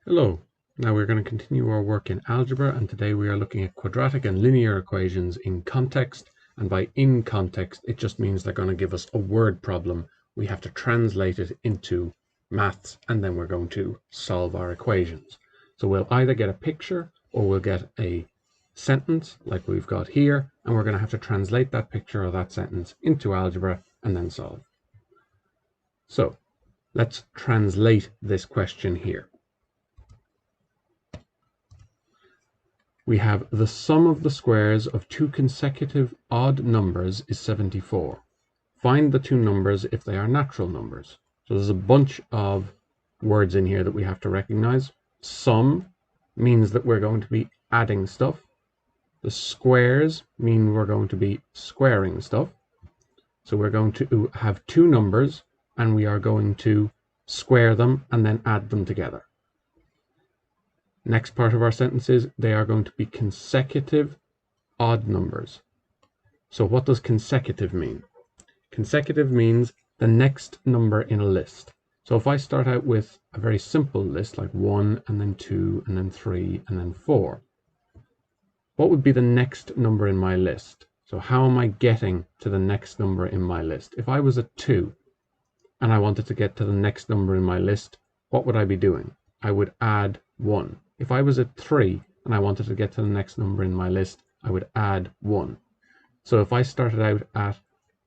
Hello. Now we're going to continue our work in algebra, and today we are looking at quadratic and linear equations in context. And by in context, it just means they're going to give us a word problem. We have to translate it into maths, and then we're going to solve our equations. So we'll either get a picture or we'll get a sentence like we've got here, and we're going to have to translate that picture or that sentence into algebra and then solve. So let's translate this question here. We have the sum of the squares of two consecutive odd numbers is 74. Find the two numbers if they are natural numbers. So there's a bunch of words in here that we have to recognize. Sum means that we're going to be adding stuff. The squares mean we're going to be squaring stuff. So we're going to have two numbers and we are going to square them and then add them together. Next part of our sentence is they are going to be consecutive odd numbers. So what does consecutive mean? Consecutive means the next number in a list. So if I start out with a very simple list like 1 and then 2 and then 3 and then 4, what would be the next number in my list? So how am I getting to the next number in my list? If I was at 2 and I wanted to get to the next number in my list, what would I be doing? I would add 1. If I was at 3 and I wanted to get to the next number in my list, I would add 1. So if I started out at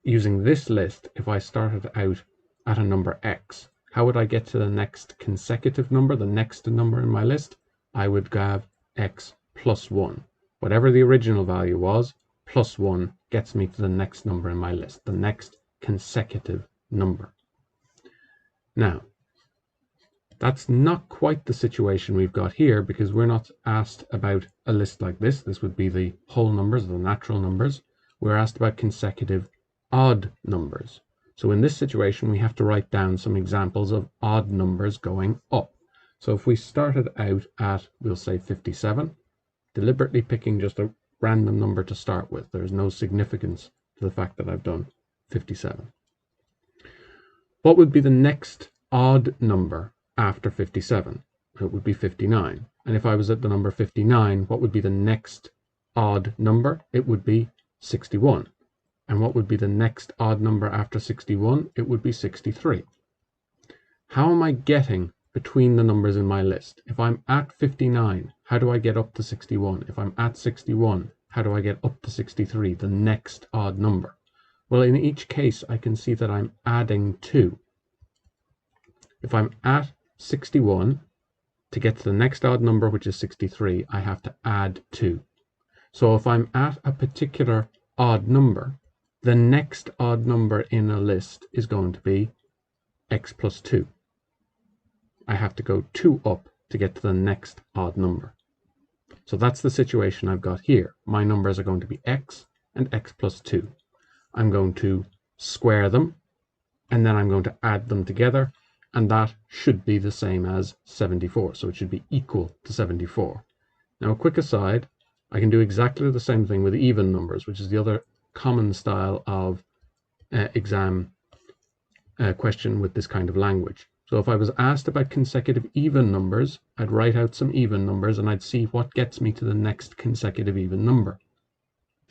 using this list, if I started out at a number x, how would I get to the next consecutive number, the next number in my list? I would have x plus 1. Whatever the original value was, plus 1 gets me to the next number in my list, the next consecutive number. Now, that's not quite the situation we've got here because we're not asked about a list like this. This would be the whole numbers, the natural numbers. We're asked about consecutive odd numbers. So in this situation, we have to write down some examples of odd numbers going up. So if we started out at, we'll say 57, deliberately picking just a random number to start with. There's no significance to the fact that I've done 57. What would be the next odd number after 57? It would be 59. And if I was at the number 59, what would be the next odd number? It would be 61. And what would be the next odd number after 61? It would be 63. How am I getting between the numbers in my list? If I'm at 59, how do I get up to 61? If I'm at 61, how do I get up to 63, the next odd number? Well, in each case, I can see that I'm adding 2. If I'm at 61, to get to the next odd number, which is 63, I have to add 2. So if I'm at a particular odd number, the next odd number in a list is going to be x plus 2. I have to go 2 up to get to the next odd number. So that's the situation I've got here. My numbers are going to be x and x plus 2. I'm going to square them, and then I'm going to add them together, and that should be the same as 74. So it should be equal to 74. Now, a quick aside, I can do exactly the same thing with even numbers, which is the other common style of exam question with this kind of language. So if I was asked about consecutive even numbers, I'd write out some even numbers and I'd see what gets me to the next consecutive even number.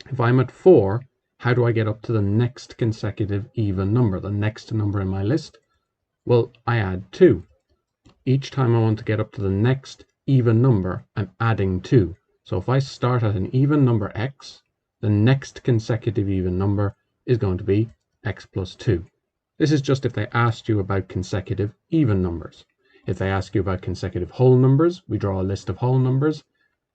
If I'm at 4, how do I get up to the next consecutive even number, the next number in my list? Well, I add 2. Each time I want to get up to the next even number, I'm adding 2. So if I start at an even number x, the next consecutive even number is going to be x plus 2. This is just if they asked you about consecutive even numbers. If they ask you about consecutive whole numbers, we draw a list of whole numbers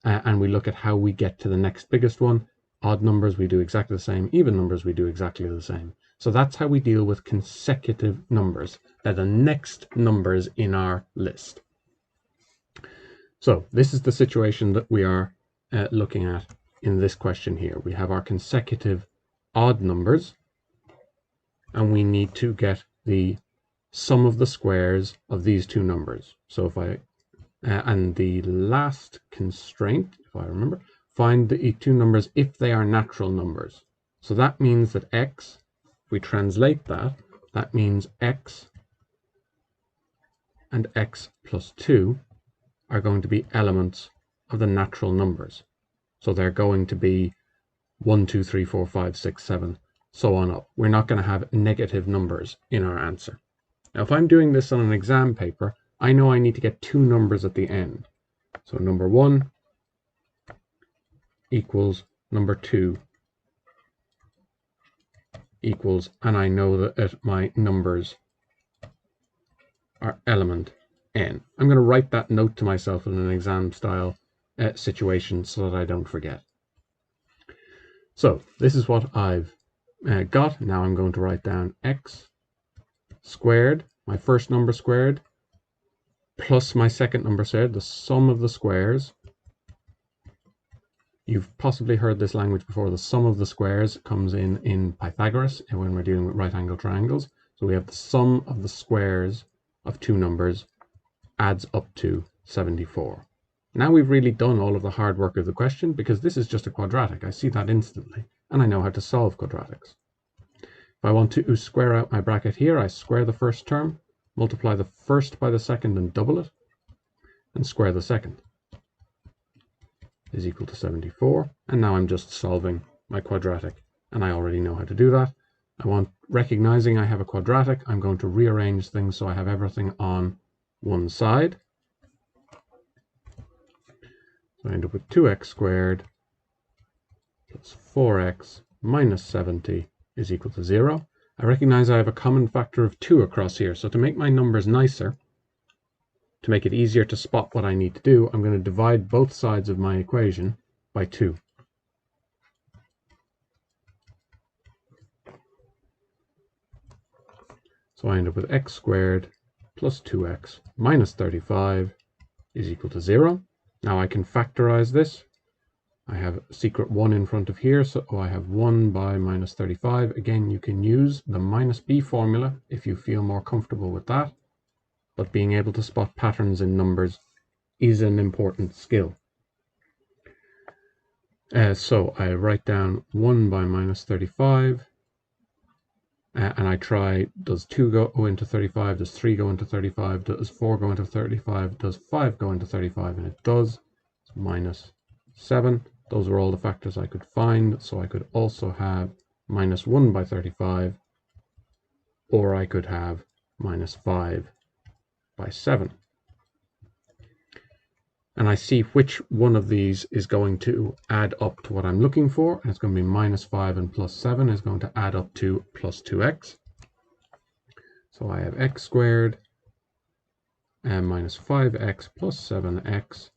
and we look at how we get to the next biggest one. Odd numbers, we do exactly the same. Even numbers, we do exactly the same. So that's how we deal with consecutive numbers. They're the next numbers in our list. So this is the situation that we are looking at in this question here. We have our consecutive odd numbers, and we need to get the sum of the squares of these two numbers. So if I, and the last constraint, if I remember, find the two numbers if they are natural numbers. So that means that x, if we translate that, that means x and x plus 2 are going to be elements of the natural numbers. So they're going to be 1, 2, 3, 4, 5, 6, 7, so on up. We're not going to have negative numbers in our answer. Now, if I'm doing this on an exam paper, I know I need to get two numbers at the end. So number 1 equals number 2 equals, and I know that my numbers are element n. I'm going to write that note to myself in an exam style situation so that I don't forget. So this is what I've got. Now I'm going to write down x squared, my first number squared, plus my second number squared, the sum of the squares. You've possibly heard this language before. The sum of the squares comes in Pythagoras when we're dealing with right angle triangles. So we have the sum of the squares of two numbers adds up to 74. Now we've really done all of the hard work of the question, because this is just a quadratic. I see that instantly, and I know how to solve quadratics. If I want to square out my bracket here, I square the first term, multiply the first by the second and double it, and square the second, is equal to 74. And now I'm just solving my quadratic, and I already know how to do that. Recognizing I have a quadratic, I'm going to rearrange things so I have everything on one side. So I end up with 2x squared plus 4x minus 70 is equal to 0. I recognize I have a common factor of 2 across here. So to make my numbers nicer, to make it easier to spot what I need to do, I'm going to divide both sides of my equation by 2. So I end up with x squared plus 2x minus 35 is equal to 0. Now I can factorize this. I have secret 1 in front of here, so I have 1 by minus 35. Again, you can use the minus b formula if you feel more comfortable with that, but being able to spot patterns in numbers is an important skill. So I write down 1 by minus 35, and I try, does 2 go into 35, does 3 go into 35, does 4 go into 35, does 5 go into 35, and it does. It's minus 7. Those were all the factors I could find, so I could also have minus 1 by 35, or I could have minus 5 by 7. And I see which one of these is going to add up to what I'm looking for. And it's going to be minus 5 and plus 7 is going to add up to plus 2x. So I have x squared and minus 5x plus 7x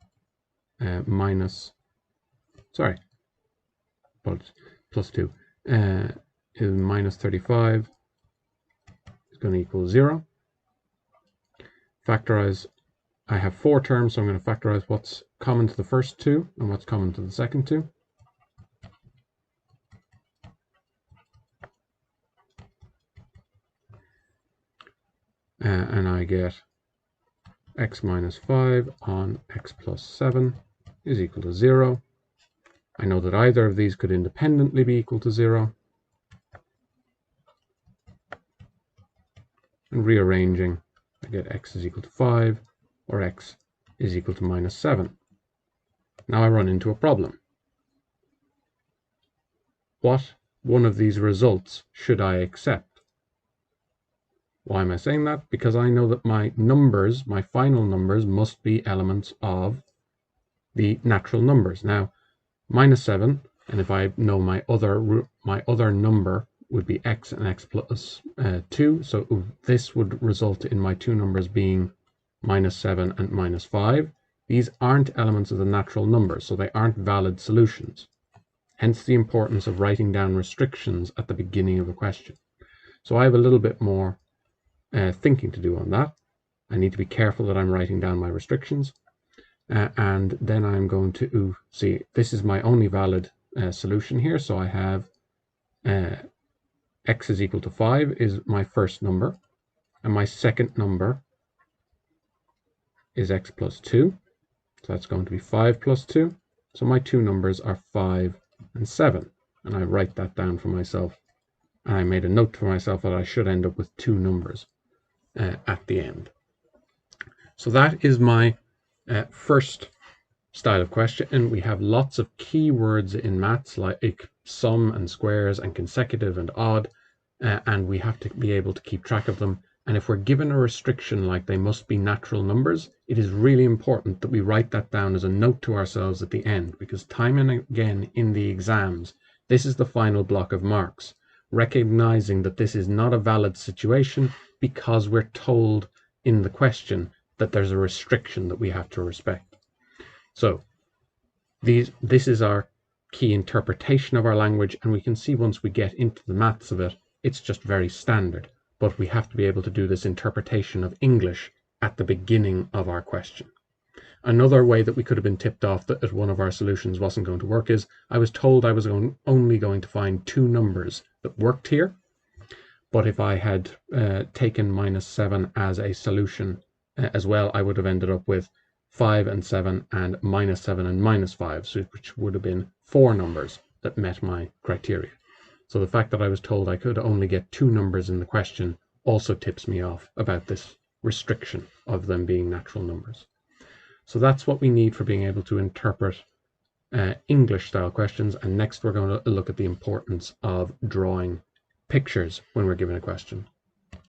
plus 2 is minus 35 is going to equal 0. Factorize. I have 4 terms, so I'm going to factorize what's common to the first 2 and what's common to the second 2. And I get x minus 5 on x plus 7 is equal to 0. I know that either of these could independently be equal to 0. And rearranging, I get x is equal to 5, or x is equal to minus 7. Now I run into a problem. What one of these results should I accept? Why am I saying that? Because I know that my numbers, my final numbers, must be elements of the natural numbers. Now, minus 7, and if I know my other number would be x and x plus 2, so this would result in my two numbers being minus 7 and minus 5. These aren't elements of the natural numbers, so they aren't valid solutions. Hence the importance of writing down restrictions at the beginning of a question. So I have a little bit more thinking to do on that. I need to be careful that I'm writing down my restrictions. And then I'm going to see, this is my only valid solution here. So I have x is equal to 5 is my first number, and my second number is x plus 2. So that's going to be 5 plus 2. So my two numbers are 5 and 7. And I write that down for myself. And I made a note for myself that I should end up with two numbers at the end. So that is my First style of question, and we have lots of keywords in maths like sum and squares and consecutive and odd, and we have to be able to keep track of them. And if we're given a restriction like they must be natural numbers, it is really important that we write that down as a note to ourselves at the end, because time and again in the exams, this is the final block of marks, recognizing that this is not a valid situation because we're told in the question that there's a restriction that we have to respect. So this is our key interpretation of our language, and we can see once we get into the maths of it, it's just very standard. But we have to be able to do this interpretation of English at the beginning of our question. Another way that we could have been tipped off that one of our solutions wasn't going to work is I was told I was only going to find two numbers that worked here. But if I had taken -7 as a solution as well, I would have ended up with 5 and 7 and -7 and -5, so which would have been 4 numbers that met my criteria. So the fact that I was told I could only get 2 numbers in the question also tips me off about this restriction of them being natural numbers. So that's what we need for being able to interpret English style questions. And next we're going to look at the importance of drawing pictures when we're given a question.